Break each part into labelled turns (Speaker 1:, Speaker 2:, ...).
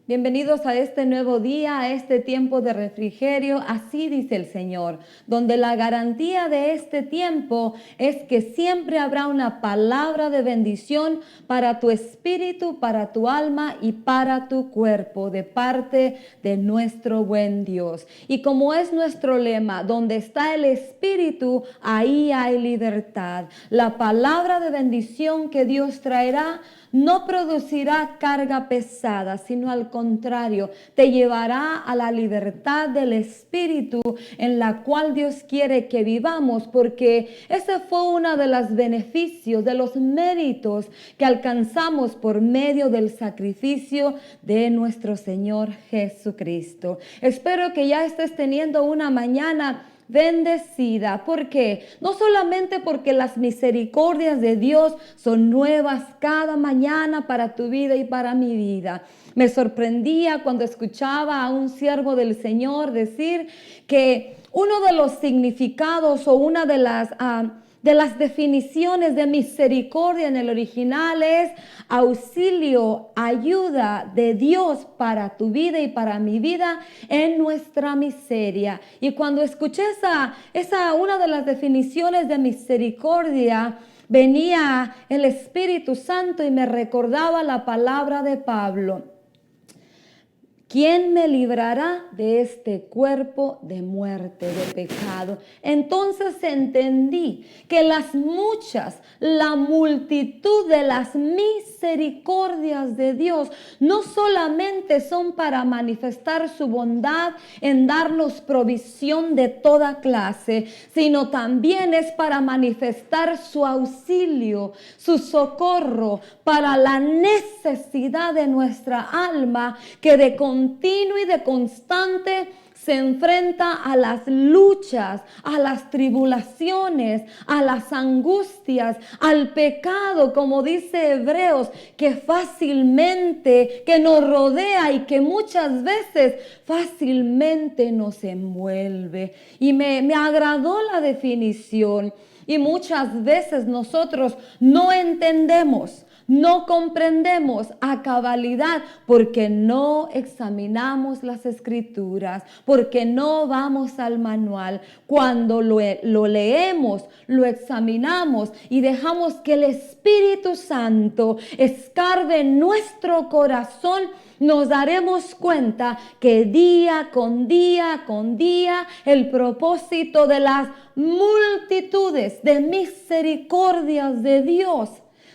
Speaker 1: Bienvenidos a este nuevo día, a este tiempo de refrigerio, así dice el Señor, donde la garantía de este tiempo es que siempre habrá una palabra de bendición para tu espíritu, para tu alma y para tu cuerpo, de parte de nuestro buen Dios. Y como es nuestro lema, donde está el espíritu, ahí hay libertad. La palabra de bendición que Dios traerá no producirá carga pesada, sino al contrario, te llevará a la libertad del espíritu en la cual Dios quiere que vivamos, porque ese fue uno de los beneficios, de los méritos que alcanzamos por medio del sacrificio de nuestro Señor Jesucristo. Espero que ya estés teniendo una mañana bendecida. ¿Por qué? No solamente porque las misericordias de Dios son nuevas cada mañana para tu vida y para mi vida. Me sorprendía cuando escuchaba a un siervo del Señor decir que uno de los significados o una de las definiciones de misericordia en el original es auxilio, ayuda de Dios para tu vida y para mi vida en nuestra miseria. Y cuando escuché una de las definiciones de misericordia, venía el Espíritu Santo y me recordaba la palabra de Pablo. ¿Quién me librará de este cuerpo de muerte, de pecado? Entonces entendí que la multitud de las misericordias de Dios no solamente son para manifestar su bondad en darnos provisión de toda clase, sino también es para manifestar su auxilio, su socorro para la necesidad de nuestra alma, que de continuo y de constante se enfrenta a las luchas, a las tribulaciones, a las angustias, al pecado, como dice Hebreos, que nos rodea y que muchas veces fácilmente nos envuelve. Y me agradó la definición. Y muchas veces nosotros no entendemos, no comprendemos a cabalidad porque no examinamos las escrituras, porque no vamos al manual. Cuando lo leemos, lo examinamos y dejamos que el Espíritu Santo escarbe nuestro corazón, nos daremos cuenta que día con día el propósito de las multitudes de misericordias de Dios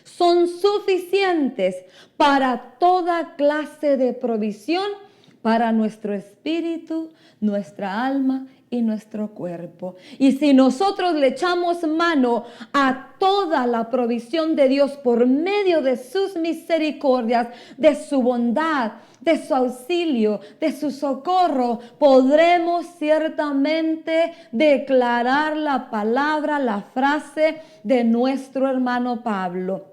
Speaker 1: son suficientes para toda clase de provisión para nuestro espíritu, nuestra alma y nuestro cuerpo. Y si nosotros le echamos mano a toda la provisión de Dios por medio de sus misericordias, de su bondad, de su auxilio, de su socorro, podremos ciertamente declarar la palabra, la frase de nuestro hermano Pablo.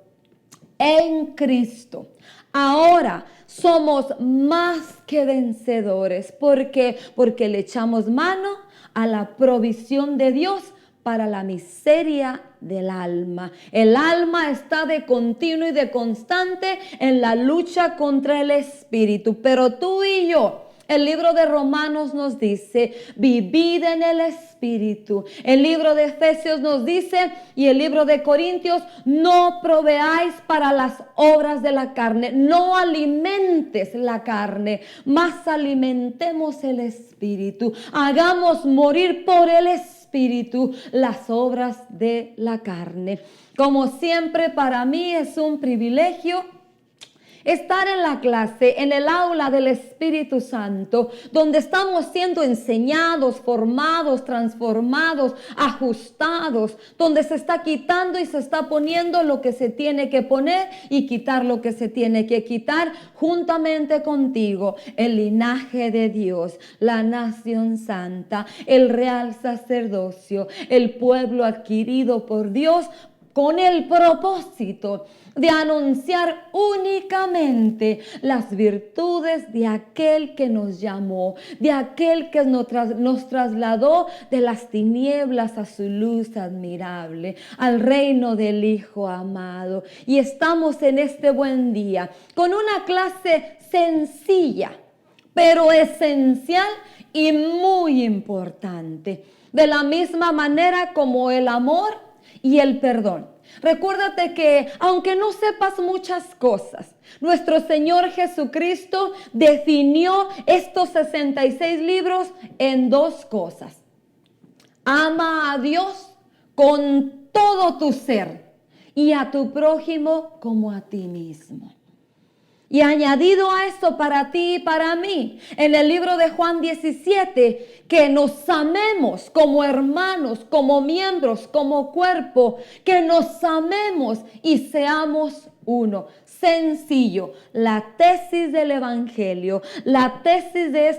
Speaker 1: En Cristo ahora somos más que vencedores. ¿Por qué? Porque le echamos mano a la provisión de Dios para la miseria del alma. El alma está de continuo y de constante en la lucha contra el espíritu. Pero tú y yo, el libro de Romanos nos dice, vivid en el Espíritu. El libro de Efesios nos dice, y el libro de Corintios, no proveáis para las obras de la carne. No alimentes la carne, mas alimentemos el Espíritu. Hagamos morir por el Espíritu las obras de la carne. Como siempre, para mí es un privilegio estar en la clase, en el aula del Espíritu Santo, donde estamos siendo enseñados, formados, transformados, ajustados, donde se está quitando y se está poniendo lo que se tiene que poner y quitar lo que se tiene que quitar juntamente contigo. El linaje de Dios, la nación santa, el real sacerdocio, el pueblo adquirido por Dios con el propósito de anunciar únicamente las virtudes de aquel que nos llamó, de aquel que nos trasladó de las tinieblas a su luz admirable, al reino del Hijo amado. Y estamos en este buen día con una clase sencilla, pero esencial y muy importante, de la misma manera como el amor y el perdón. Recuérdate que aunque no sepas muchas cosas, nuestro Señor Jesucristo definió estos 66 libros en dos cosas. Ama a Dios con todo tu ser y a tu prójimo como a ti mismo. Y añadido a eso para ti y para mí, en el libro de Juan 17, que nos amemos como hermanos, como miembros, como cuerpo, que nos amemos y seamos uno. Sencillo, la tesis del Evangelio, la tesis de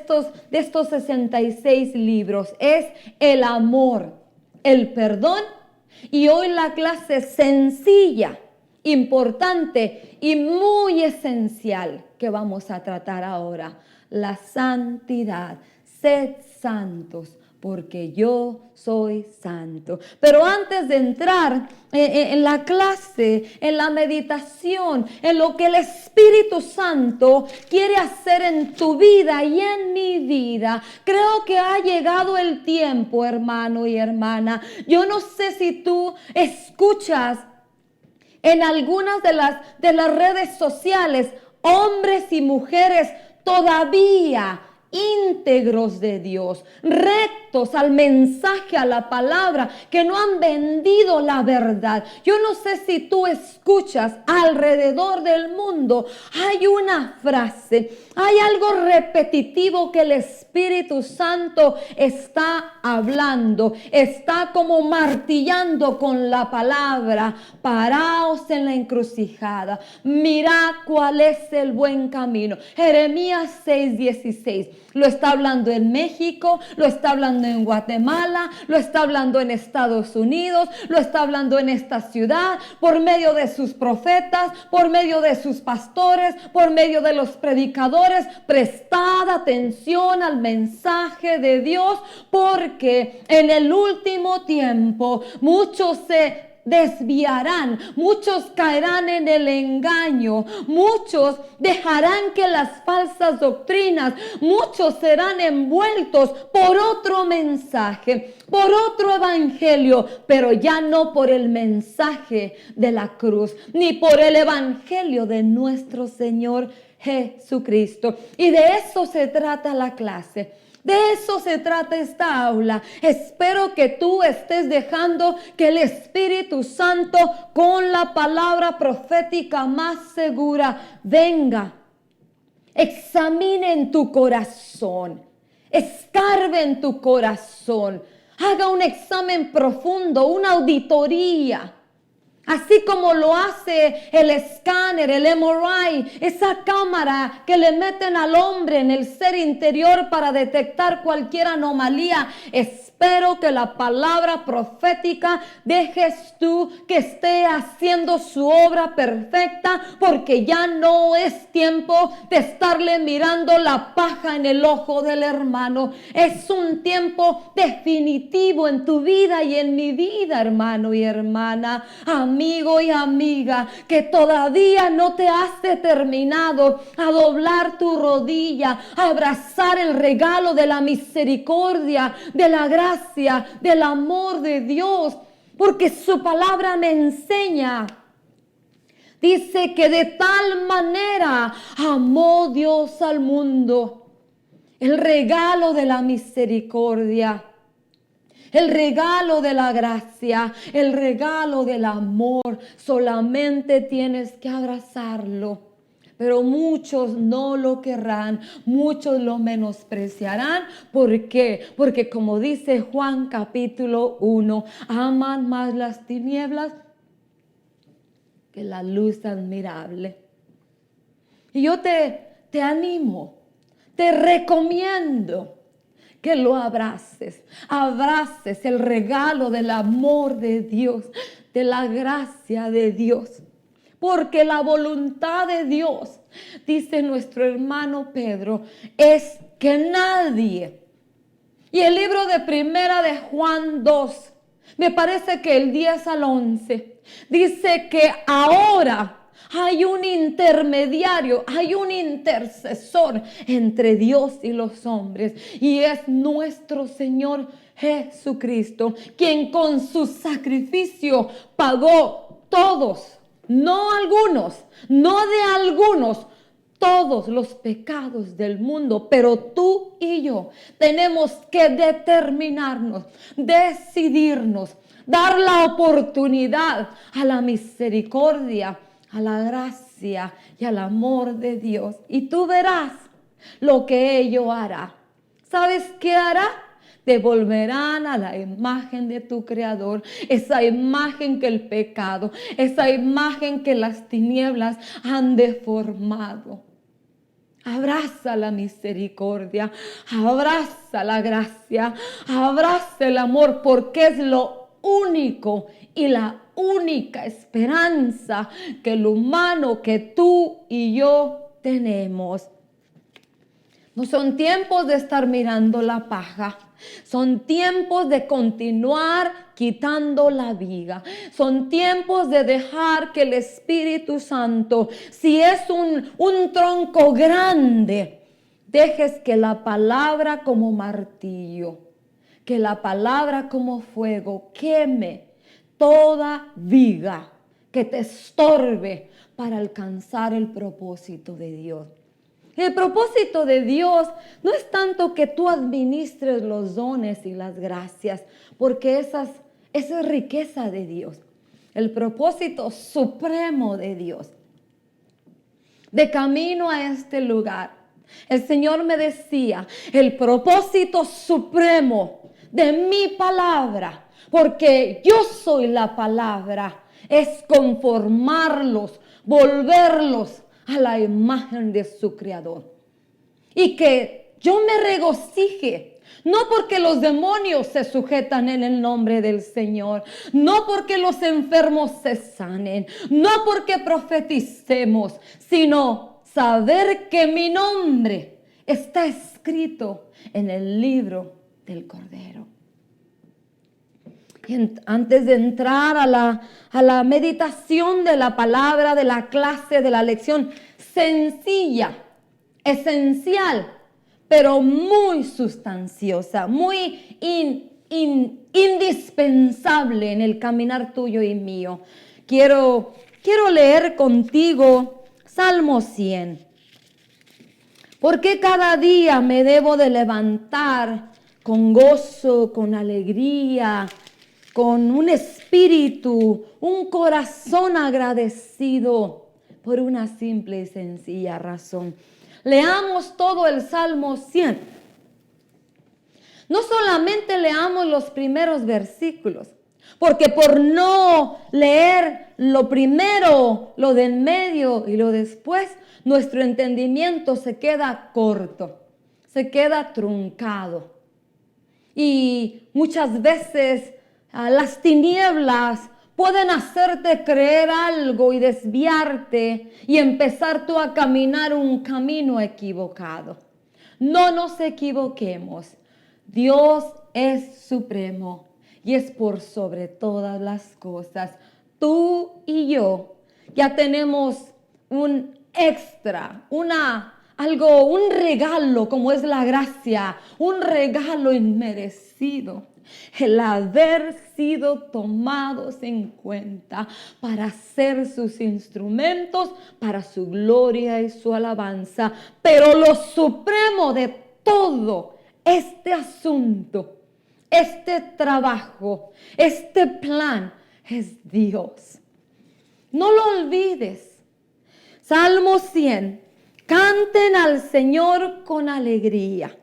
Speaker 1: estos 66 libros es el amor, el perdón, y hoy la clase sencilla, importante y muy esencial que vamos a tratar ahora, la santidad. Sed santos porque yo soy santo. Pero antes de entrar en la clase, en la meditación, en lo que el Espíritu Santo quiere hacer en tu vida y en mi vida, creo que ha llegado el tiempo, hermano y hermana. Yo no sé si tú escuchas en algunas de las redes sociales, hombres y mujeres todavía íntegros de Dios, rectos al mensaje, a la palabra, que no han vendido la verdad. Yo no sé si tú escuchas alrededor del mundo, hay una frase, hay algo repetitivo que el Espíritu Santo está hablando, está como martillando con la palabra. Paraos en la encrucijada, mirad cuál es el buen camino. Jeremías 6:16. Lo está hablando en México, lo está hablando en Guatemala, lo está hablando en Estados Unidos, lo está hablando en esta ciudad, por medio de sus profetas, por medio de sus pastores, por medio de los predicadores. Prestad atención al mensaje de Dios, porque en el último tiempo muchos se desviarán, muchos caerán en el engaño, muchos dejarán que las falsas doctrinas, muchos serán envueltos por otro mensaje, por otro evangelio, pero ya no por el mensaje de la cruz, ni por el evangelio de nuestro Señor Jesucristo. Y de eso se trata la clase. De eso se trata esta aula. Espero que tú estés dejando que el Espíritu Santo, con la palabra profética más segura, venga. Examine en tu corazón. Escarbe en tu corazón. Haga un examen profundo, una auditoría. Así como lo hace el escáner, el MRI, esa cámara que le meten al hombre en el ser interior para detectar cualquier anomalía. Espero que la palabra profética dejes tú que esté haciendo su obra perfecta, porque ya no es tiempo de estarle mirando la paja en el ojo del hermano. Es un tiempo definitivo en tu vida y en mi vida, hermano y hermana, amigo y amiga, que todavía no te has determinado a doblar tu rodilla, a abrazar el regalo de la misericordia, de la gracia, del amor de Dios, porque su palabra me enseña. Dice que de tal manera amó Dios al mundo, el regalo de la misericordia, el regalo de la gracia, el regalo del amor. Solamente tienes que abrazarlo. Pero muchos no lo querrán, muchos lo menospreciarán. ¿Por qué? Porque como dice Juan capítulo 1, aman más las tinieblas que la luz admirable. Y yo te animo, te recomiendo que lo abraces el regalo del amor de Dios. de la gracia de Dios. Porque la voluntad de Dios, dice nuestro hermano Pedro, es que nadie. Y el libro de Primera de Juan 2, me parece que el 10 al 11, dice que ahora hay un intermediario, hay un intercesor entre Dios y los hombres. Y es nuestro Señor Jesucristo, quien con su sacrificio pagó todos, no algunos, no de algunos, todos los pecados del mundo. Pero tú y yo tenemos que determinarnos, decidirnos, dar la oportunidad a la misericordia, a la gracia y al amor de Dios. Y tú verás lo que ello hará. ¿Sabes qué hará? Te volverán a la imagen de tu Creador, esa imagen que el pecado, esa imagen que las tinieblas han deformado. Abraza la misericordia, abraza la gracia, abraza el amor, porque es lo único y la única esperanza que el humano, que tú y yo tenemos. No son tiempos de estar mirando la paja. Son tiempos de continuar quitando la viga. Son tiempos de dejar que el Espíritu Santo, si es un tronco grande, dejes que la palabra como martillo, que la palabra como fuego queme toda viga que te estorbe para alcanzar el propósito de Dios. El propósito de Dios no es tanto que tú administres los dones y las gracias, porque esa es riqueza de Dios. El propósito supremo de Dios. De camino a este lugar, el Señor me decía, el propósito supremo de mi palabra, porque yo soy la palabra, es conformarlos, volverlos a la imagen de su Creador. Y que yo me regocije, no porque los demonios se sujetan en el nombre del Señor, no porque los enfermos se sanen, no porque profeticemos, sino saber que mi nombre está escrito en el libro del Cordero. Y antes de entrar a la meditación de la palabra, de la clase, de la lección sencilla, esencial, pero muy sustanciosa, muy indispensable en el caminar tuyo y mío, quiero leer contigo Salmo 100. ¿Por qué cada día me debo de levantar con gozo, con alegría, con un espíritu, un corazón agradecido? Por una simple y sencilla razón. Leamos todo el Salmo 100. No solamente leamos los primeros versículos, porque por no leer lo primero, lo de en medio y lo después, nuestro entendimiento se queda corto, se queda truncado. Y muchas veces las tinieblas pueden hacerte creer algo y desviarte y empezar tú a caminar un camino equivocado. No nos equivoquemos. Dios es supremo y es por sobre todas las cosas. Tú y yo ya tenemos un extra, un regalo como es la gracia, un regalo inmerecido. El haber sido tomados en cuenta para ser sus instrumentos, para su gloria y su alabanza. Pero lo supremo de todo este asunto, este trabajo, este plan es Dios. No lo olvides. Salmo 100. Canten al Señor con alegría,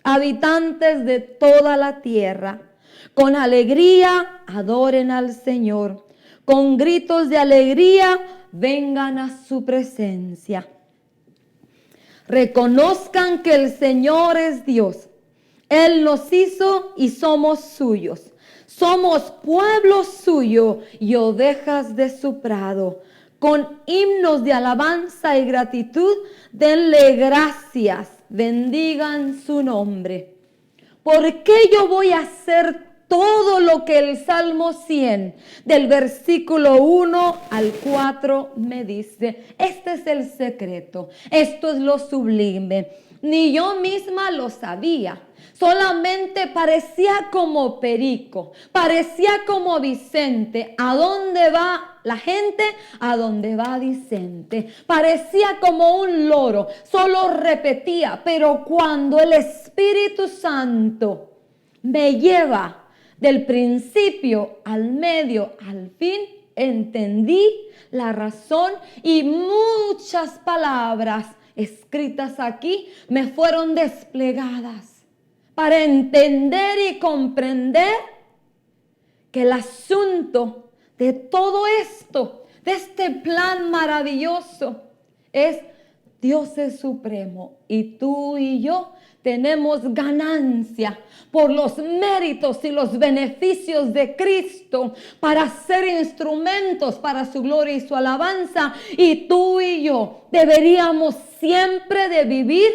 Speaker 1: habitantes de toda la tierra. Con alegría adoren al Señor. Con gritos de alegría vengan a su presencia. Reconozcan que el Señor es Dios. Él nos hizo y somos suyos. Somos pueblo suyo y ovejas de su prado. Con himnos de alabanza y gratitud, denle gracias, bendigan su nombre. ¿Por qué yo voy a hacer todo lo que el Salmo 100 del versículo 1 al 4 me dice? Este es el secreto, esto es lo sublime. Ni yo misma lo sabía. Solamente parecía como Perico, parecía como Vicente. ¿A dónde va la gente? A dónde va Vicente. Parecía como un loro, solo repetía. Pero cuando el Espíritu Santo me lleva del principio al medio al fin, entendí la razón y muchas palabras escritas aquí me fueron desplegadas para entender y comprender que el asunto de todo esto, de este plan maravilloso, es Dios es supremo y tú y yo tenemos ganancia por los méritos y los beneficios de Cristo para ser instrumentos para su gloria y su alabanza. Y tú y yo deberíamos siempre de vivir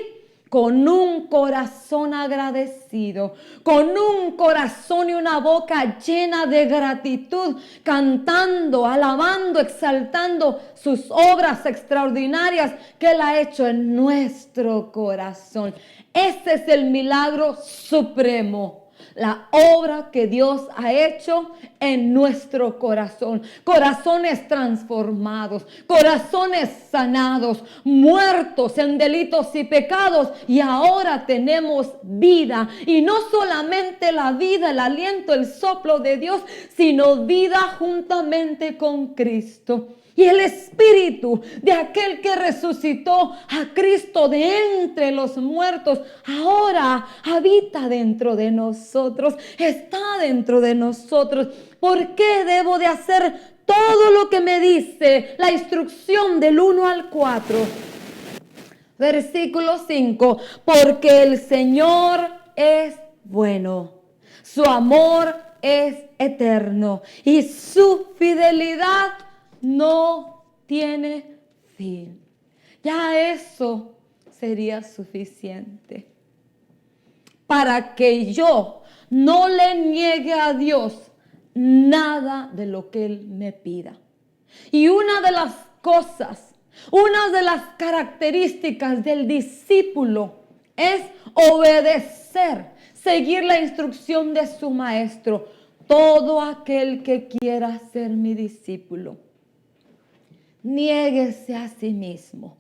Speaker 1: con un corazón agradecido, con un corazón y una boca llena de gratitud, cantando, alabando, exaltando sus obras extraordinarias que Él ha hecho en nuestro corazón. Ese es el milagro supremo. La obra que Dios ha hecho en nuestro corazón. Corazones transformados, corazones sanados, muertos en delitos y pecados. Y ahora tenemos vida. Y no solamente la vida, el aliento, el soplo de Dios, sino vida juntamente con Cristo. Y el espíritu de aquel que resucitó a Cristo de entre los muertos, ahora habita dentro de nosotros, está dentro de nosotros. ¿Por qué debo de hacer todo lo que me dice la instrucción del 1 al 4? Versículo 5, porque el Señor es bueno, su amor es eterno y su fidelidad no tiene fin. Ya eso sería suficiente para que yo no le niegue a Dios nada de lo que Él me pida. Y una de las cosas, una de las características del discípulo es obedecer, seguir la instrucción de su maestro. Todo aquel que quiera ser mi discípulo, niéguese a sí mismo.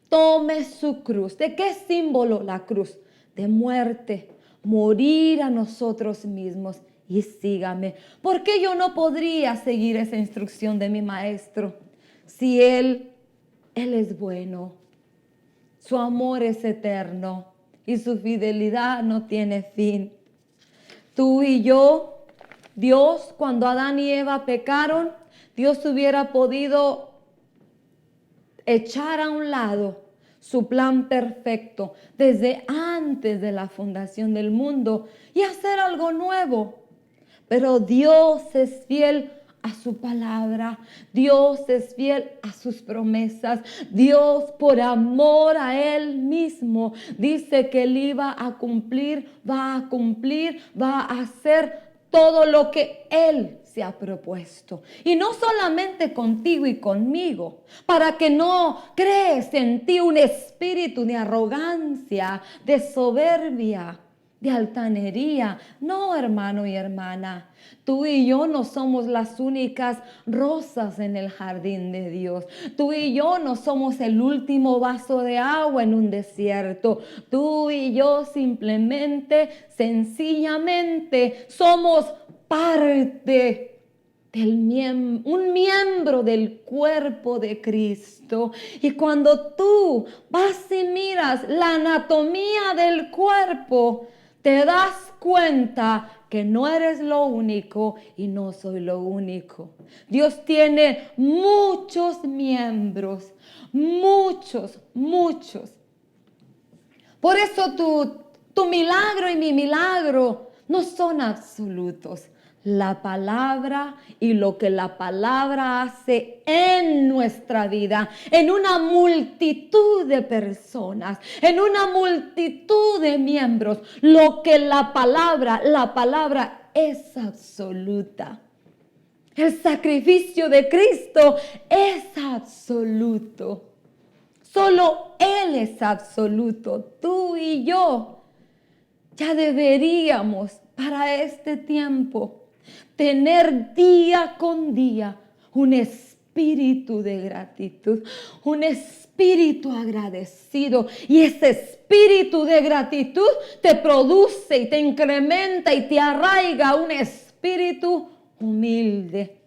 Speaker 1: Tome su cruz. ¿De qué símbolo la cruz? De muerte. Morir a nosotros mismos y sígame. ¿Por qué yo no podría seguir esa instrucción de mi maestro? Si Él es bueno. Su amor es eterno y su fidelidad no tiene fin. Tú y yo, Dios, cuando Adán y Eva pecaron, Dios hubiera podido echar a un lado su plan perfecto desde antes de la fundación del mundo y hacer algo nuevo. Pero Dios es fiel a su palabra. Dios es fiel a sus promesas. Dios, por amor a Él mismo, dice que Él iba a cumplir, va a hacer todo lo que Él se ha propuesto. Y no solamente contigo y conmigo, para que no crees en ti un espíritu de arrogancia, de soberbia, de altanería. No, hermano y hermana, tú y yo no somos las únicas rosas en el jardín de Dios. Tú y yo no somos el último vaso de agua en un desierto. Tú y yo simplemente, sencillamente, somos parte un miembro del cuerpo de Cristo. Y cuando tú vas y miras la anatomía del cuerpo, te das cuenta que no eres lo único y no soy lo único. Dios tiene muchos miembros, muchos. Por eso tu milagro y mi milagro no son absolutos. la palabra y lo que la palabra hace en nuestra vida, en una multitud de personas, en una multitud de miembros. Lo que la palabra es absoluta. El sacrificio de Cristo es absoluto. Solo Él es absoluto. Tú y yo ya deberíamos para este tiempo tener día con día un espíritu de gratitud, un espíritu agradecido. Y ese espíritu de gratitud te produce y te incrementa y te arraiga un espíritu humilde.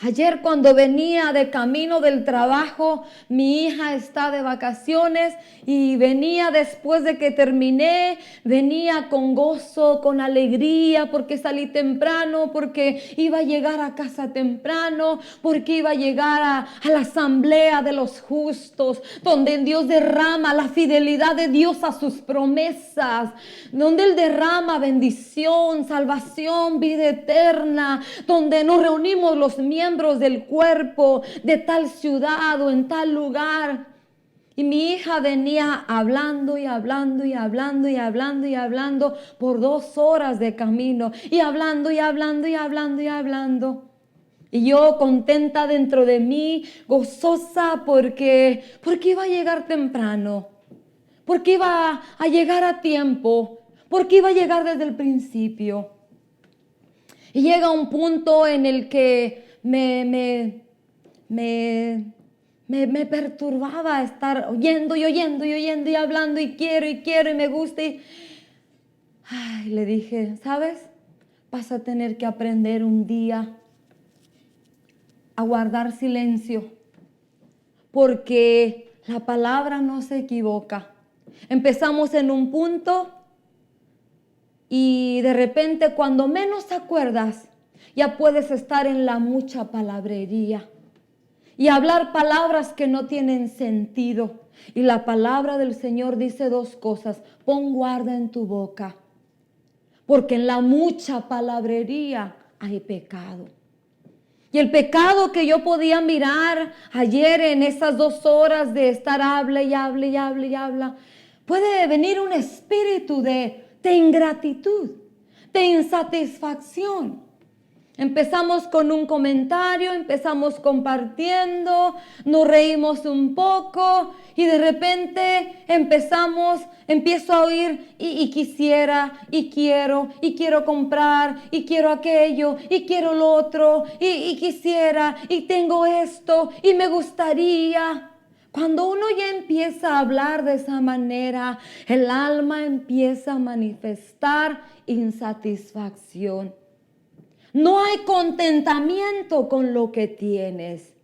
Speaker 1: Ayer cuando venía de camino del trabajo, mi hija está de vacaciones y venía después de que terminé, venía con gozo, con alegría, porque salí temprano, porque iba a llegar a casa temprano, porque iba a llegar a la asamblea de los justos, donde Dios derrama la fidelidad de Dios a sus promesas, donde Él derrama bendición, salvación, vida eterna, donde nos reunimos los miembros del cuerpo de tal ciudad o en tal lugar. Y mi hija venía hablando y hablando y hablando y hablando y hablando por 2 horas de camino y hablando y hablando y hablando y hablando. Y yo contenta dentro de mí, gozosa porque iba a llegar temprano, porque iba a llegar a tiempo, porque iba a llegar desde el principio. Y llega un punto en el que me perturbaba estar oyendo y oyendo y oyendo y hablando y quiero y me gusta. Le dije, ¿sabes? Vas a tener que aprender un día a guardar silencio, porque la palabra no se equivoca. Empezamos en un punto y de repente cuando menos te acuerdas, ya puedes estar en la mucha palabrería y hablar palabras que no tienen sentido. Y la palabra del Señor dice 2 cosas. Pon guarda en tu boca, porque en la mucha palabrería hay pecado. Y el pecado que yo podía mirar ayer en esas 2 horas de estar habla y habla y habla y habla, puede venir un espíritu de ingratitud, de insatisfacción. Empezamos con un comentario, empezamos compartiendo, nos reímos un poco y de repente empiezo a oír y quisiera, y quiero comprar, y quiero aquello, y quiero lo otro, y quisiera, y tengo esto, y me gustaría. Cuando uno ya empieza a hablar de esa manera, el alma empieza a manifestar insatisfacción. No hay contentamiento con lo que tienes.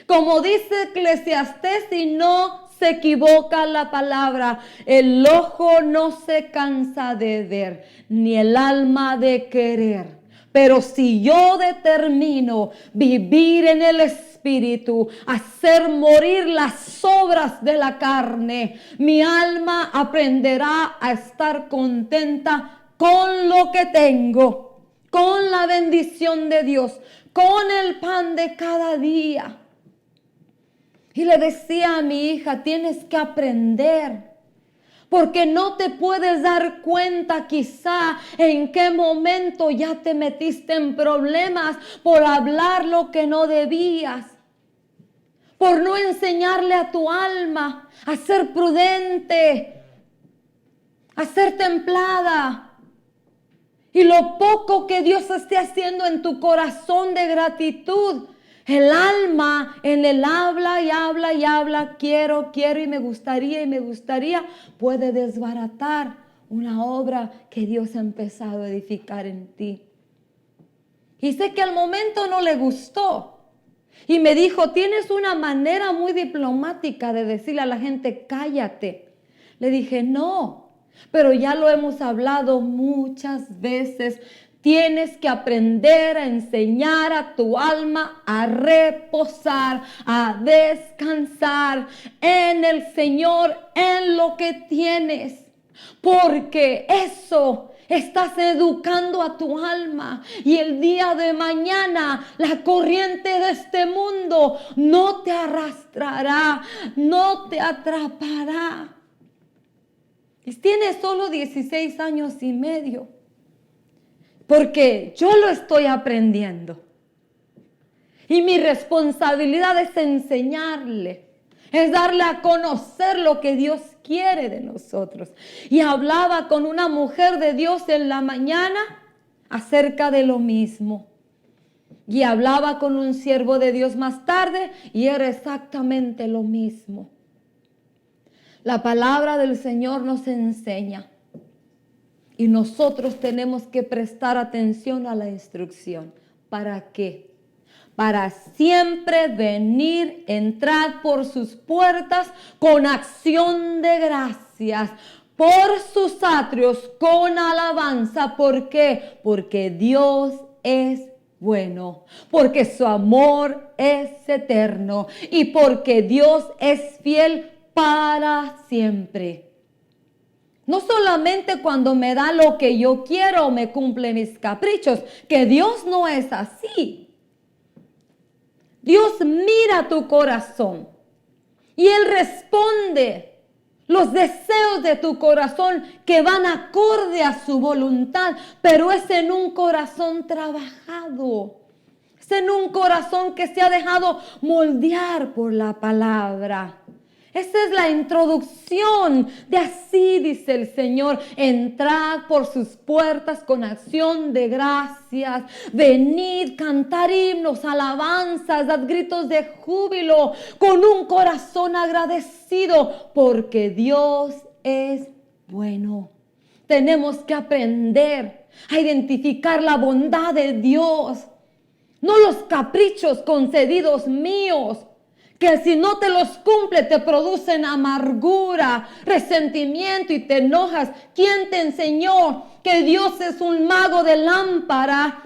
Speaker 1: Como dice Eclesiastés, y no se equivoca la palabra, el ojo no se cansa de ver, ni el alma de querer. Pero si yo determino vivir en el Espíritu, hacer morir las obras de la carne, mi alma aprenderá a estar contenta con lo que tengo, con la bendición de Dios, con el pan de cada día. Y le decía a mi hija, tienes que aprender, porque no te puedes dar cuenta quizá en qué momento ya te metiste en problemas por hablar lo que no debías, por no enseñarle a tu alma a ser prudente, a ser templada. Y lo poco que Dios esté haciendo en tu corazón de gratitud, el alma en el habla y habla y habla, quiero y me gustaría, puede desbaratar una obra que Dios ha empezado a edificar en ti. Y sé que al momento no le gustó. Y me dijo, tienes una manera muy diplomática de decirle a la gente, cállate. Le dije, no. Pero ya lo hemos hablado muchas veces. Tienes que aprender a enseñar a tu alma a reposar, a descansar en el Señor, en lo que tienes. Porque eso Estás educando a tu alma y el día de mañana la corriente de este mundo no te arrastrará, no te atrapará. Y tienes solo 16 años y medio, porque yo lo estoy aprendiendo. Y mi responsabilidad es enseñarle, es darle a conocer lo que Dios quiere de nosotros. Y hablaba con una mujer de Dios en la mañana acerca de lo mismo. Y hablaba con un siervo de Dios más tarde y era exactamente lo mismo. La palabra del Señor nos enseña y nosotros tenemos que prestar atención a la instrucción. ¿Para qué? Para siempre venir, entrar por sus puertas con acción de gracias, por sus atrios con alabanza. ¿Por qué? Porque Dios es bueno, porque su amor es eterno y porque Dios es fiel para siempre. No solamente cuando me da lo que yo quiero o me cumple mis caprichos, que Dios no es así. Dios mira tu corazón y Él responde los deseos de tu corazón que van acorde a su voluntad, pero es en un corazón trabajado, es en un corazón que se ha dejado moldear por la palabra. Esa es la introducción de así dice el Señor: entrad por sus puertas con acción de gracias, venid, cantar himnos, alabanzas, dad gritos de júbilo, con un corazón agradecido, porque Dios es bueno. Tenemos que aprender a identificar la bondad de Dios, no los caprichos concedidos míos, que si no te los cumple te producen amargura, resentimiento y te enojas. ¿Quién te enseñó que Dios es un mago de lámpara,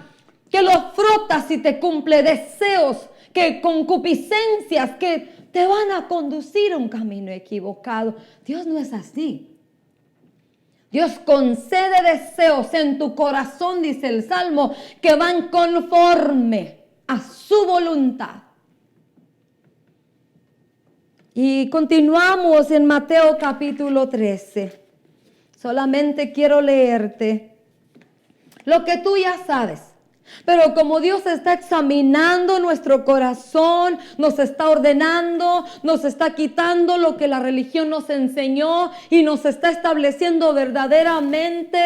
Speaker 1: que lo frotas y te cumple deseos, que concupiscencias que te van a conducir a un camino equivocado? Dios no es así. Dios concede deseos en tu corazón, dice el Salmo, que van conforme a su voluntad. Y continuamos en Mateo capítulo 13. Solamente quiero leerte lo que tú ya sabes. Pero como Dios está examinando nuestro corazón, nos está ordenando, nos está quitando lo que la religión nos enseñó y nos está estableciendo verdaderamente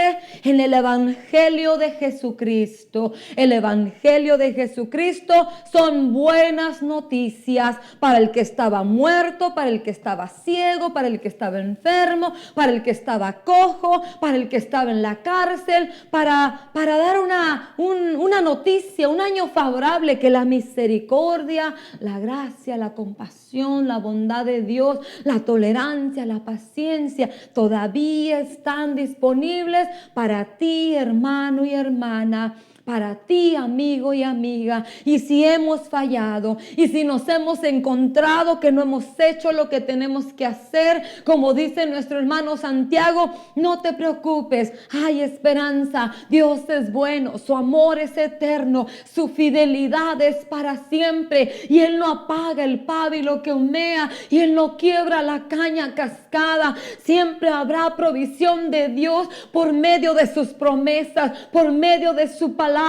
Speaker 1: en el Evangelio de Jesucristo. El Evangelio de Jesucristo son buenas noticias para el que estaba muerto, para el que estaba ciego, para el que estaba enfermo, para el que estaba cojo, para el que estaba en la cárcel, para dar una noticia, un año favorable, que la misericordia, la gracia, la compasión, la bondad de Dios, la tolerancia, la paciencia, todavía están disponibles para ti, hermano y hermana. Para ti, amigo y amiga. Y si hemos fallado, y si nos hemos encontrado que no hemos hecho lo que tenemos que hacer, como dice nuestro hermano Santiago, no te preocupes, hay esperanza. Dios es bueno, su amor es eterno, su fidelidad es para siempre, y Él no apaga el pábilo que humea, y Él no quiebra la caña cascada. Siempre habrá provisión de Dios por medio de sus promesas, por medio de su palabra,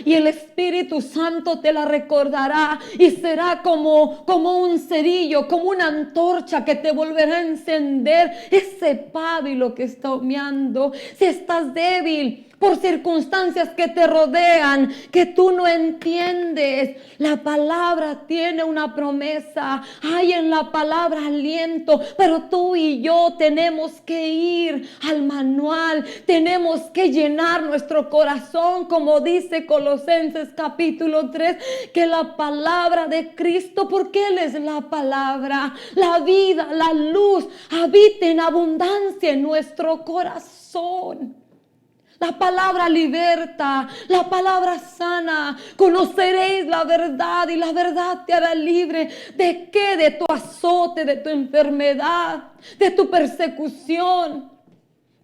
Speaker 1: y el Espíritu Santo te la recordará y será como un cerillo, como una antorcha que te volverá a encender ese pábilo que está humeando. Si estás débil por circunstancias que te rodean, que tú no entiendes, la palabra tiene una promesa. Hay en la palabra aliento, pero tú y yo tenemos que ir al manual, tenemos que llenar nuestro corazón, como dice Colosenses capítulo 3, que la palabra de Cristo, porque Él es la palabra, la vida, la luz, habite en abundancia en nuestro corazón. La palabra liberta, la palabra sana. Conoceréis la verdad y la verdad te hará libre. ¿De qué? De tu azote, de tu enfermedad, de tu persecución,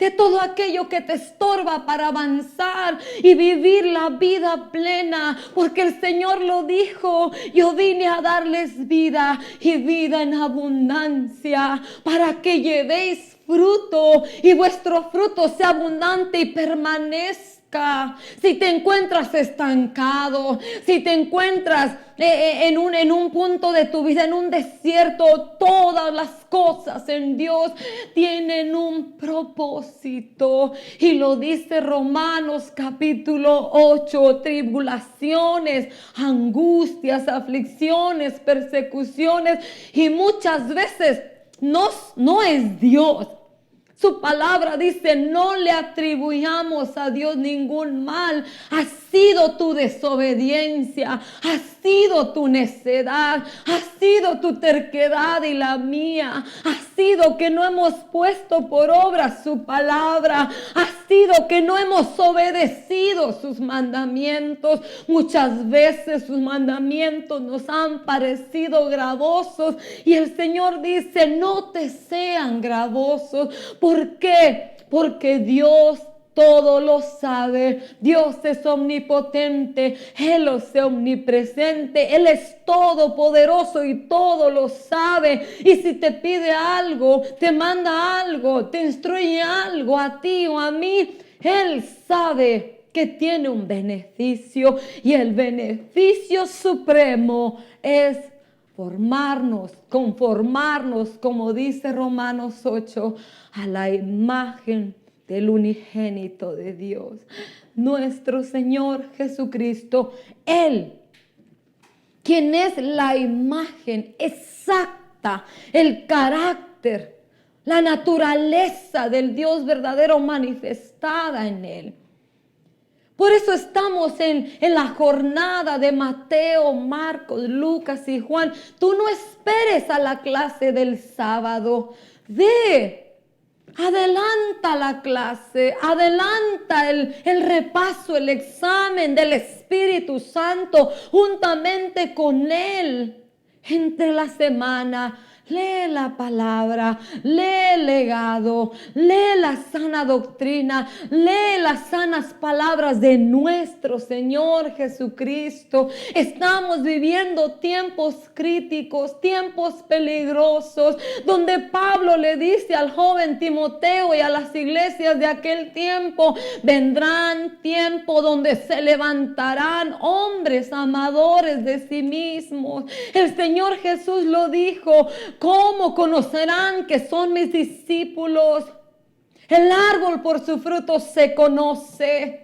Speaker 1: de todo aquello que te estorba para avanzar y vivir la vida plena, porque el Señor lo dijo: yo vine a darles vida y vida en abundancia, para que llevéis fruto y vuestro fruto sea abundante y permanezca. Si te encuentras estancado, si te encuentras en un punto de tu vida, en un desierto, todas las cosas en Dios tienen un propósito. Y lo dice Romanos capítulo 8, tribulaciones, angustias, aflicciones, persecuciones, y muchas veces no es Dios. Su palabra dice: no le atribuyamos a Dios ningún mal. Ha sido tu desobediencia, ha sido tu necedad, ha sido tu terquedad y la mía. Ha sido que no hemos puesto por obra su palabra. Ha sido que no hemos obedecido sus mandamientos. Muchas veces sus mandamientos nos han parecido gravosos, y el Señor dice: no te sean gravosos. ¿Por qué? Porque Dios todo lo sabe. Dios es omnipotente, Él es omnipresente, Él es todopoderoso y todo lo sabe. Y si te pide algo, te manda algo, te instruye algo a ti o a mí, Él sabe que tiene un beneficio, y el beneficio supremo es conformarnos, como dice Romanos 8, a la imagen del unigénito de Dios, nuestro Señor Jesucristo. Él, quien es la imagen exacta, el carácter, la naturaleza del Dios verdadero manifestada en Él. Por eso estamos en la jornada de Mateo, Marcos, Lucas y Juan. Tú no esperes a la clase del sábado. Adelanta la clase, adelanta el repaso, el examen del Espíritu Santo juntamente con Él. Entre la semana, lee la palabra, lee el legado, lee la sana doctrina, lee las sanas palabras de nuestro Señor Jesucristo. Estamos viviendo tiempos críticos, tiempos peligrosos, donde Pablo le dice al joven Timoteo y a las iglesias de aquel tiempo: vendrán tiempos donde se levantarán hombres amadores de sí mismos. El Señor Jesús lo dijo: ¿cómo conocerán que son mis discípulos? El árbol por su fruto se conoce.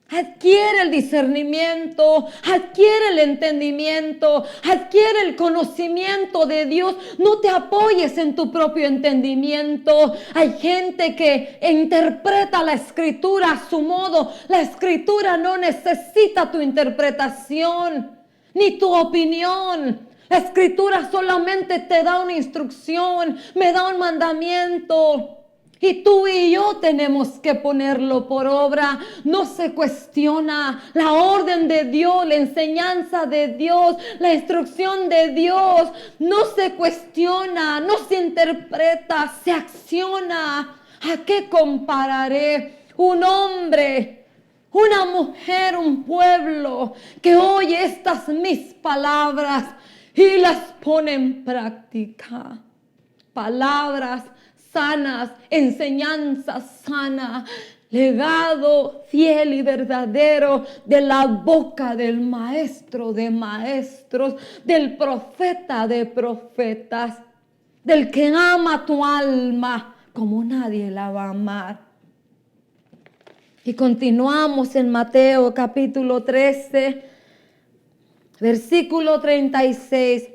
Speaker 1: Adquiere el discernimiento, adquiere el entendimiento, adquiere el conocimiento de Dios. No te apoyes en tu propio entendimiento. Hay gente que interpreta la Escritura a su modo. La Escritura no necesita tu interpretación ni tu opinión. La Escritura solamente te da una instrucción, me da un mandamiento. Y tú y yo tenemos que ponerlo por obra. No se cuestiona la orden de Dios, la enseñanza de Dios, la instrucción de Dios. No se cuestiona, no se interpreta, se acciona. ¿A qué compararé un hombre, una mujer, un pueblo que oye estas mis palabras y las pone en práctica? Palabras sanas, enseñanza sana, legado fiel y verdadero de la boca del maestro de maestros, del profeta de profetas, del que ama tu alma como nadie la va a amar. Y continuamos en Mateo capítulo 13, versículo 36.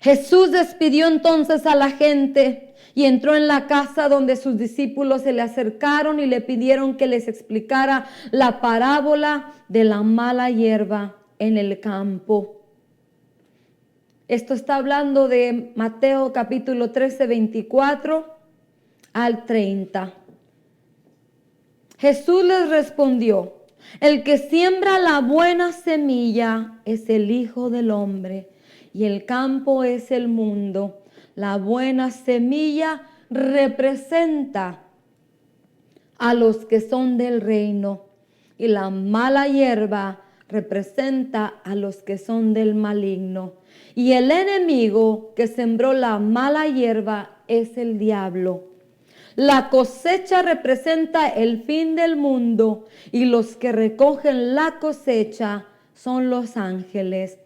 Speaker 1: Jesús despidió entonces a la gente y entró en la casa, donde sus discípulos se le acercaron y le pidieron que les explicara la parábola de la mala hierba en el campo. Esto está hablando de Mateo capítulo 13, 24 al 30. Jesús les respondió: el que siembra la buena semilla es el Hijo del Hombre, y el campo es el mundo. La buena semilla representa a los que son del reino y la mala hierba representa a los que son del maligno. Y el enemigo que sembró la mala hierba es el diablo. La cosecha representa el fin del mundo y los que recogen la cosecha son los ángeles.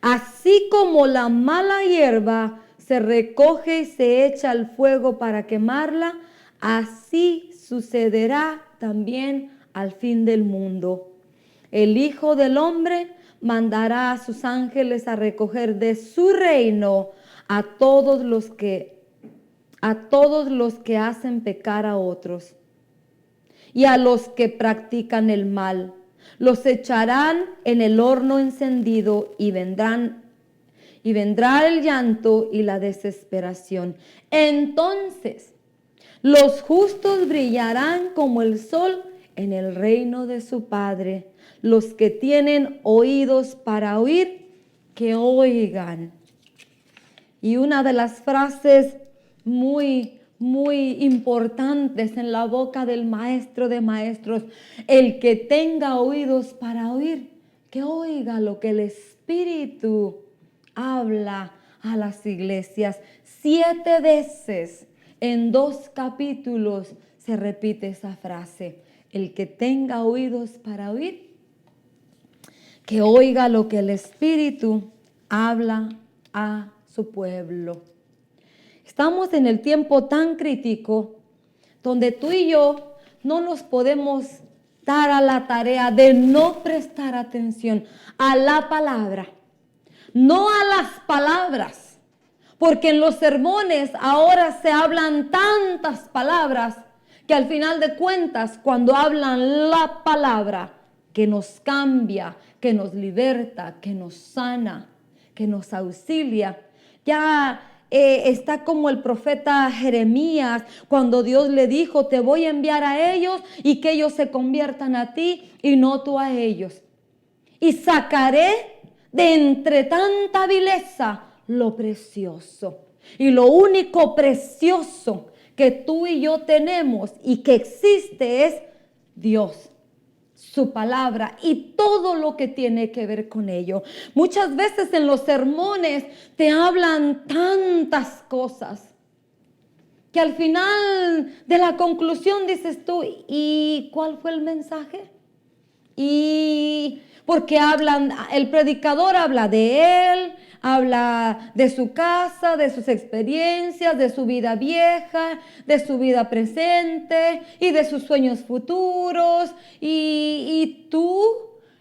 Speaker 1: Así como la mala hierba se recoge y se echa al fuego para quemarla, así sucederá también al fin del mundo. El Hijo del Hombre mandará a sus ángeles a recoger de su reino a todos los que hacen pecar a otros y a los que practican el mal. Los echarán en el horno encendido y vendrá el llanto y la desesperación. Entonces los justos brillarán como el sol en el reino de su Padre. Los que tienen oídos para oír, que oigan. Y una de las frases muy importantes en la boca del Maestro de Maestros: el que tenga oídos para oír, que oiga lo que el Espíritu habla a las iglesias. 7 veces en 2 capítulos se repite esa frase: el que tenga oídos para oír, que oiga lo que el Espíritu habla a su pueblo. Estamos en el tiempo tan crítico donde tú y yo no nos podemos dar a la tarea de no prestar atención a la palabra, no a las palabras, porque en los sermones ahora se hablan tantas palabras que al final de cuentas, cuando hablan la palabra que nos cambia, que nos liberta, que nos sana, que nos auxilia, ya está como el profeta Jeremías, cuando Dios le dijo: te voy a enviar a ellos y que ellos se conviertan a ti y no tú a ellos. Y sacaré de entre tanta vileza lo precioso. Y lo único precioso que tú y yo tenemos y que existe es Dios, su palabra y todo lo que tiene que ver con ello. Muchas veces en los sermones te hablan tantas cosas que al final de la conclusión dices tú: ¿y cuál fue el mensaje? Y porque el predicador habla de él, habla de su casa, de sus experiencias, de su vida vieja, de su vida presente y de sus sueños futuros. Y tú,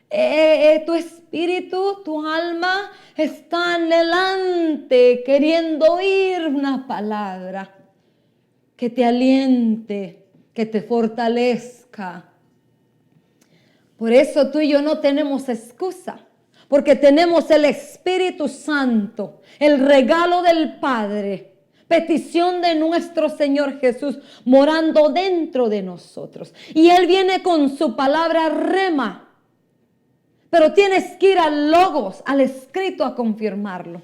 Speaker 1: tu espíritu, tu alma está anhelante, queriendo oír una palabra que te aliente, que te fortalezca. Por eso tú y yo no tenemos excusa, porque tenemos el Espíritu Santo, el regalo del Padre, petición de nuestro Señor Jesús morando dentro de nosotros. Y Él viene con su palabra rema, pero tienes que ir al Logos, al escrito, a confirmarlo.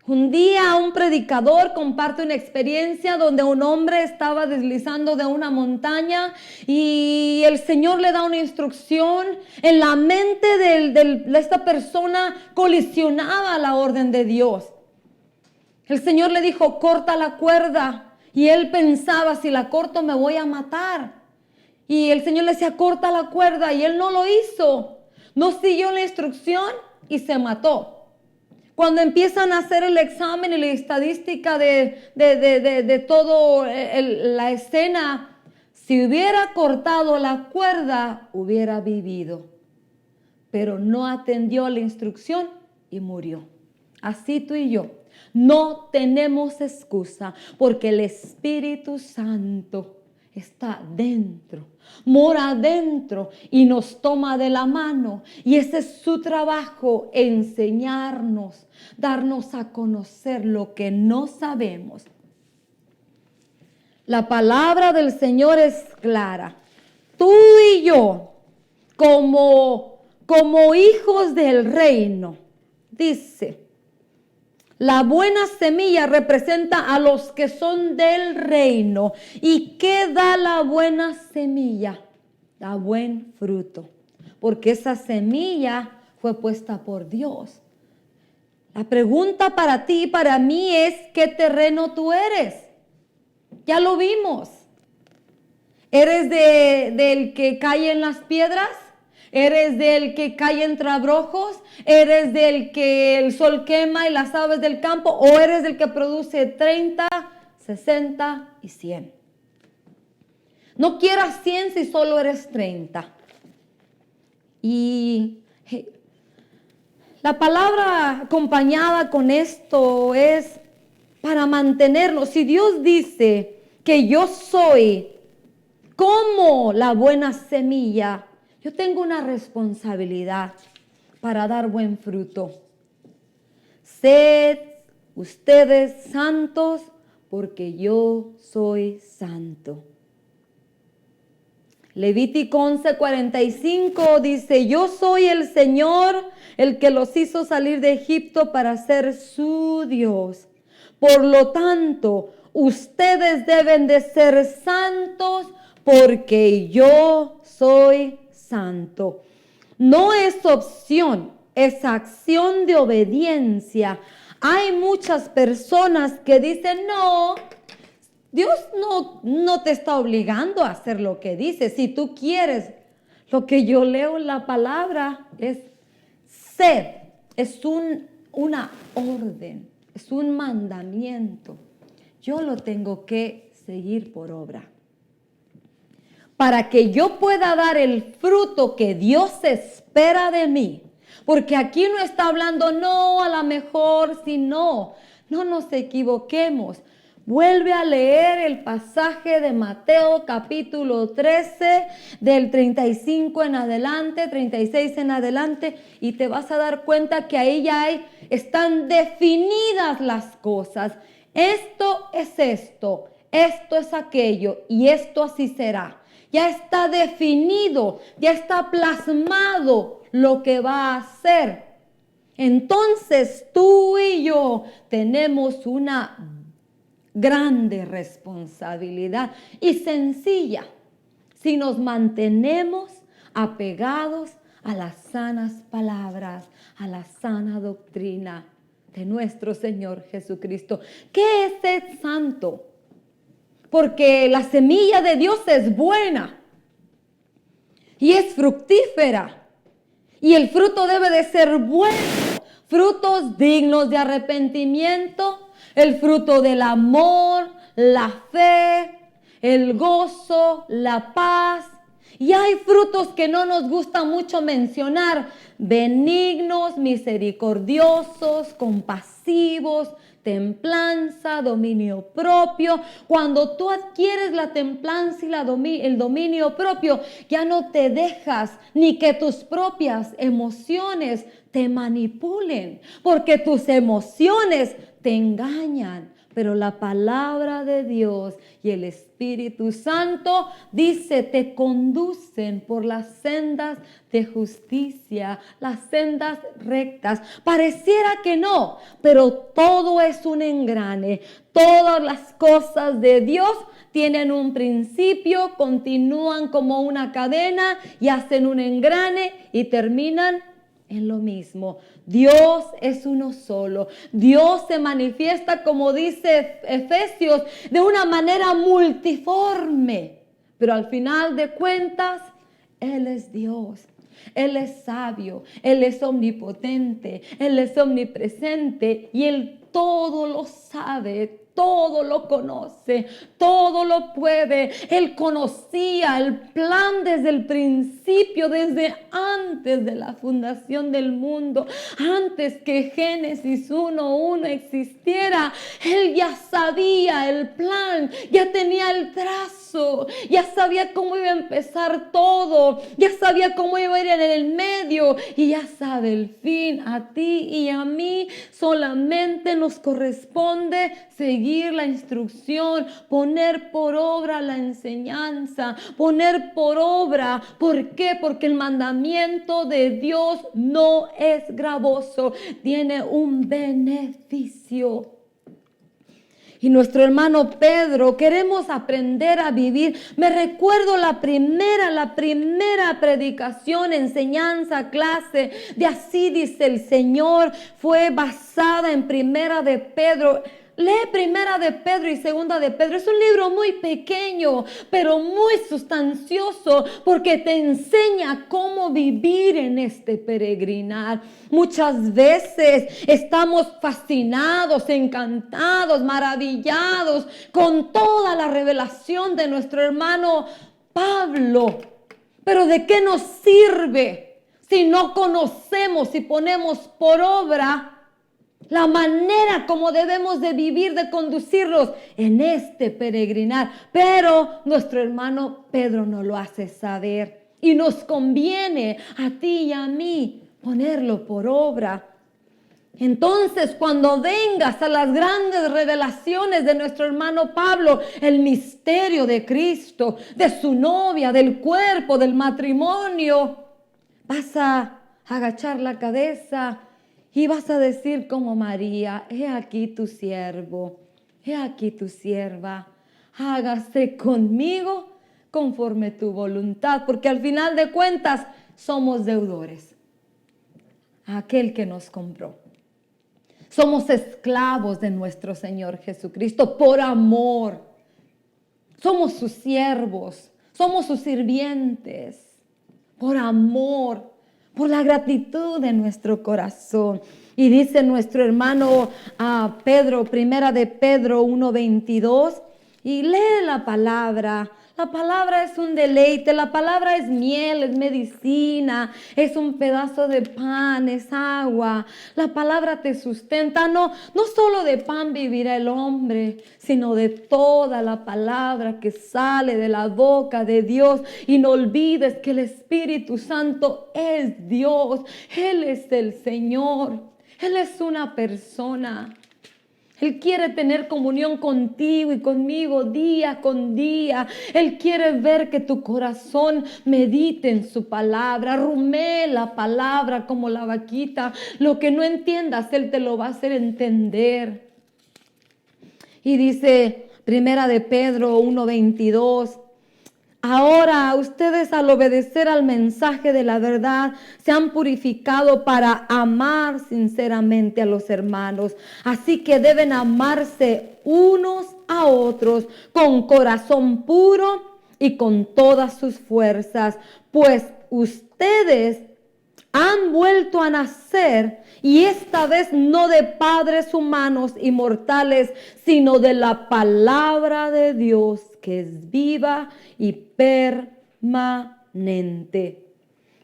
Speaker 1: Un día un predicador comparte una experiencia donde un hombre estaba deslizando de una montaña y el Señor le da una instrucción. En la mente de esta persona colisionaba la orden de Dios. El Señor le dijo: corta la cuerda. Y él pensaba: si la corto me voy a matar. Y el Señor le decía: corta la cuerda. Y él no lo hizo. No siguió la instrucción y se mató. Cuando empiezan a hacer el examen y la estadística de toda la escena, si hubiera cortado la cuerda, hubiera vivido. Pero no atendió la instrucción y murió. Así tú y yo no tenemos excusa, porque el Espíritu Santo está dentro, mora dentro y nos toma de la mano. Y ese es su trabajo: enseñarnos, darnos a conocer lo que no sabemos. La palabra del Señor es clara. Tú y yo, como hijos del reino, dice: La buena semilla representa a los que son del reino. ¿Y qué da la buena semilla? Da buen fruto, porque esa semilla fue puesta por Dios. La pregunta para ti y para mí es, ¿qué terreno tú eres? Ya lo vimos. ¿Eres del que cae en las piedras? ¿Eres del que cae entre abrojos? ¿Eres del que el sol quema y las aves del campo? ¿O eres del que produce 30, 60 y 100? No quieras 100 si solo eres 30. Y la palabra acompañada con esto es para mantenernos. Si Dios dice que yo soy como la buena semilla, yo tengo una responsabilidad para dar buen fruto. Sed ustedes santos porque yo soy santo. Levítico 11:45 dice, yo soy el Señor, el que los hizo salir de Egipto para ser su Dios. Por lo tanto, ustedes deben de ser santos porque yo soy santo. No es opción, es acción de obediencia. Hay muchas personas que dicen, no, Dios no te está obligando a hacer lo que dice. Si tú quieres, lo que yo leo en la palabra es sed, es una orden, es un mandamiento. Yo lo tengo que seguir por obra. Para que yo pueda dar el fruto que Dios espera de mí. Porque aquí no está hablando, no, a lo mejor, si no nos equivoquemos. Vuelve a leer el pasaje de Mateo capítulo 13, del 35 en adelante, 36 en adelante, y te vas a dar cuenta que ahí ya están definidas las cosas. Esto es aquello, y esto así será. Ya está definido, ya está plasmado lo que va a hacer. Entonces tú y yo tenemos una grande responsabilidad y sencilla si nos mantenemos apegados a las sanas palabras, a la sana doctrina de nuestro Señor Jesucristo. ¿Qué es ser santo? Porque la semilla de Dios es buena y es fructífera. Y el fruto debe de ser bueno. Frutos dignos de arrepentimiento, el fruto del amor, la fe, el gozo, la paz. Y hay frutos que no nos gusta mucho mencionar. Benignos, misericordiosos, compasivos, templanza, dominio propio. Cuando tú adquieres la templanza y el dominio propio, ya no te dejas ni que tus propias emociones te manipulen, porque tus emociones te engañan. Pero la palabra de Dios y el Espíritu Santo dice, te conducen por las sendas de justicia, las sendas rectas. Pareciera que no, pero todo es un engrane. Todas las cosas de Dios tienen un principio, continúan como una cadena y hacen un engrane y terminan en lo mismo. Dios es uno solo. Dios se manifiesta, como dice Efesios, de una manera multiforme. Pero al final de cuentas, Él es Dios. Él es sabio, Él es omnipotente, Él es omnipresente y Él todo lo sabe, todo lo conoce, todo lo puede. Él conocía el plan desde el principio, desde antes de la fundación del mundo, antes que Génesis 1:1 existiera. Él ya sabía el plan, ya tenía el trazo, ya sabía cómo iba a empezar todo, ya sabía cómo iba a ir en el medio y ya sabe el fin. A ti y a mí solamente nos corresponde seguir seguir la instrucción, poner por obra la enseñanza, poner por obra. ¿Por qué? Porque el mandamiento de Dios no es gravoso, tiene un beneficio. Y nuestro hermano Pedro, queremos aprender a vivir. Me recuerdo la primera predicación, enseñanza, clase de Así dice el Señor, fue basada en Primera de Pedro. Lee Primera de Pedro y Segunda de Pedro. Es un libro muy pequeño, pero muy sustancioso, porque te enseña cómo vivir en este peregrinar. Muchas veces estamos fascinados, encantados, maravillados con toda la revelación de nuestro hermano Pablo. Pero ¿de qué nos sirve si no conocemos y ponemos por obra la manera como debemos de vivir, de conducirnos en este peregrinar? Pero nuestro hermano Pedro nos lo hace saber y nos conviene a ti y a mí ponerlo por obra. Entonces, cuando vengas a las grandes revelaciones de nuestro hermano Pablo, el misterio de Cristo, de su novia, del cuerpo, del matrimonio, vas a agachar la cabeza y vas a decir como María: he aquí tu siervo, he aquí tu sierva, hágase conmigo conforme tu voluntad, porque al final de cuentas somos deudores a aquel que nos compró. Somos esclavos de nuestro Señor Jesucristo por amor. Somos sus siervos, somos sus sirvientes por amor, por la gratitud de nuestro corazón. Y dice nuestro hermano Pedro, Primera de Pedro 1:22, y lee la palabra. La palabra es un deleite, la palabra es miel, es medicina, es un pedazo de pan, es agua. La palabra te sustenta. No solo de pan vivirá el hombre, sino de toda la palabra que sale de la boca de Dios. Y no olvides que el Espíritu Santo es Dios, Él es el Señor, Él es una persona. Él quiere tener comunión contigo y conmigo día con día. Él quiere ver que tu corazón medite en su palabra, rumee la palabra como la vaquita. Lo que no entiendas, Él te lo va a hacer entender. Y dice Primera de Pedro 1:22, ahora ustedes, al obedecer al mensaje de la verdad, se han purificado para amar sinceramente a los hermanos. Así que deben amarse unos a otros con corazón puro y con todas sus fuerzas, pues ustedes han vuelto a nacer, y esta vez no de padres humanos y mortales, sino de la palabra de Dios, que es viva y permanente.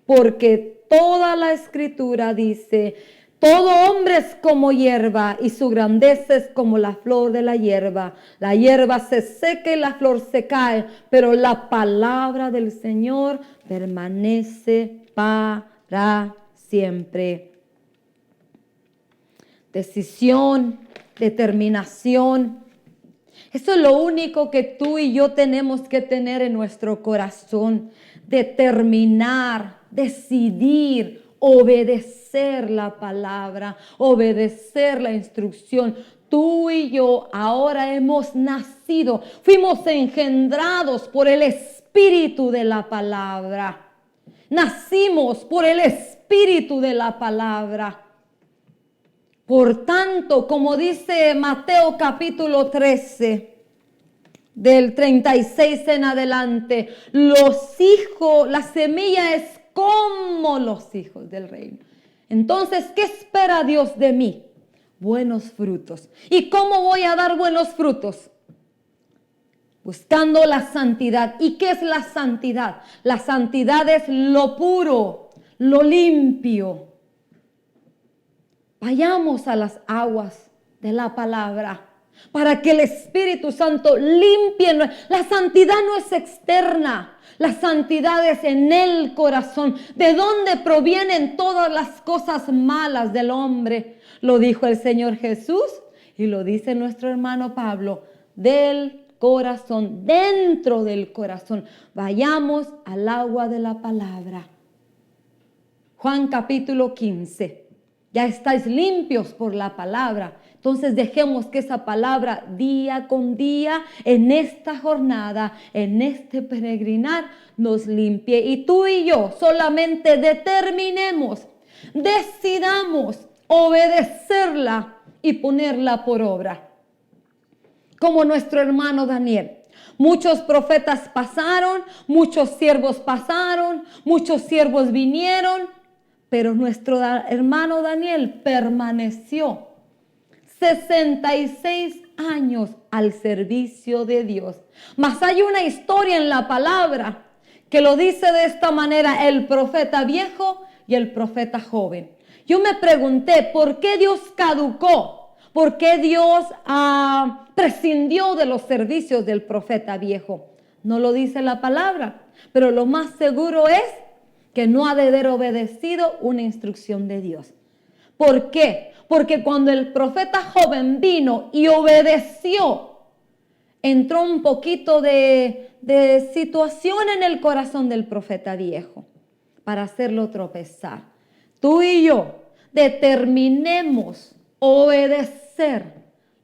Speaker 1: Porque toda la Escritura dice: todo hombre es como hierba, y su grandeza es como la flor de la hierba. La hierba se seca y la flor se cae, pero la palabra del Señor permanece para siempre. Decisión, determinación. Eso es lo único que tú y yo tenemos que tener en nuestro corazón. Determinar, decidir, obedecer la palabra, obedecer la instrucción. Tú y yo ahora hemos nacido, fuimos engendrados por el Espíritu de la palabra. Nacimos por el Espíritu de la palabra. Por tanto, como dice Mateo capítulo 13, del 36 en adelante, los hijos, la semilla es como los hijos del reino. Entonces, ¿qué espera Dios de mí? Buenos frutos. ¿Y cómo voy a dar buenos frutos? Buscando la santidad. ¿Y qué es la santidad? La santidad es lo puro, lo limpio. Vayamos a las aguas de la palabra para que el Espíritu Santo limpie. La santidad no es externa, la santidad es en el corazón. ¿De dónde provienen todas las cosas malas del hombre? Lo dijo el Señor Jesús. Y lo dice nuestro hermano Pablo, del corazón, dentro del corazón. Vayamos al agua de la palabra. Juan capítulo 15. Ya estáis limpios por la palabra. Entonces dejemos que esa palabra día con día, en esta jornada, en este peregrinar, nos limpie. Y tú y yo solamente determinemos, decidamos obedecerla y ponerla por obra. Como nuestro hermano Daniel. Muchos profetas pasaron, muchos siervos pasaron, muchos siervos vinieron, pero nuestro hermano Daniel permaneció 66 años al servicio de Dios. Mas hay una historia en la palabra que lo dice de esta manera el profeta viejo y el profeta joven. Yo me pregunté, ¿por qué Dios caducó? ¿Por qué Dios prescindió de los servicios del profeta viejo? No lo dice la palabra, pero lo más seguro es que no ha de haber obedecido una instrucción de Dios. ¿Por qué? Porque cuando el profeta joven vino y obedeció, entró un poquito de situación en el corazón del profeta viejo para hacerlo tropezar. Tú y yo determinemos obedecer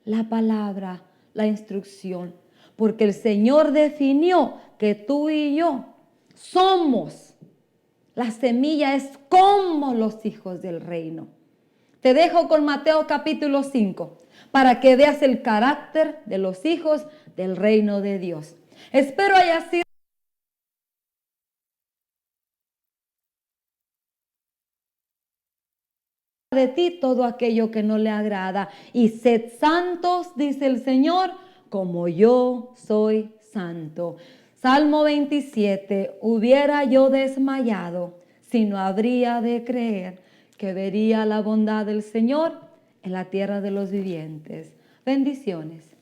Speaker 1: la palabra, la instrucción, porque el Señor definió que tú y yo somos. La semilla es como los hijos del reino. Te dejo con Mateo capítulo 5 para que veas el carácter de los hijos del reino de Dios. Espero haya sido de ti todo aquello que no le agrada. Y sed santos, dice el Señor, como yo soy santo. Salmo 27, hubiera yo desmayado si no habría de creer que vería la bondad del Señor en la tierra de los vivientes. Bendiciones.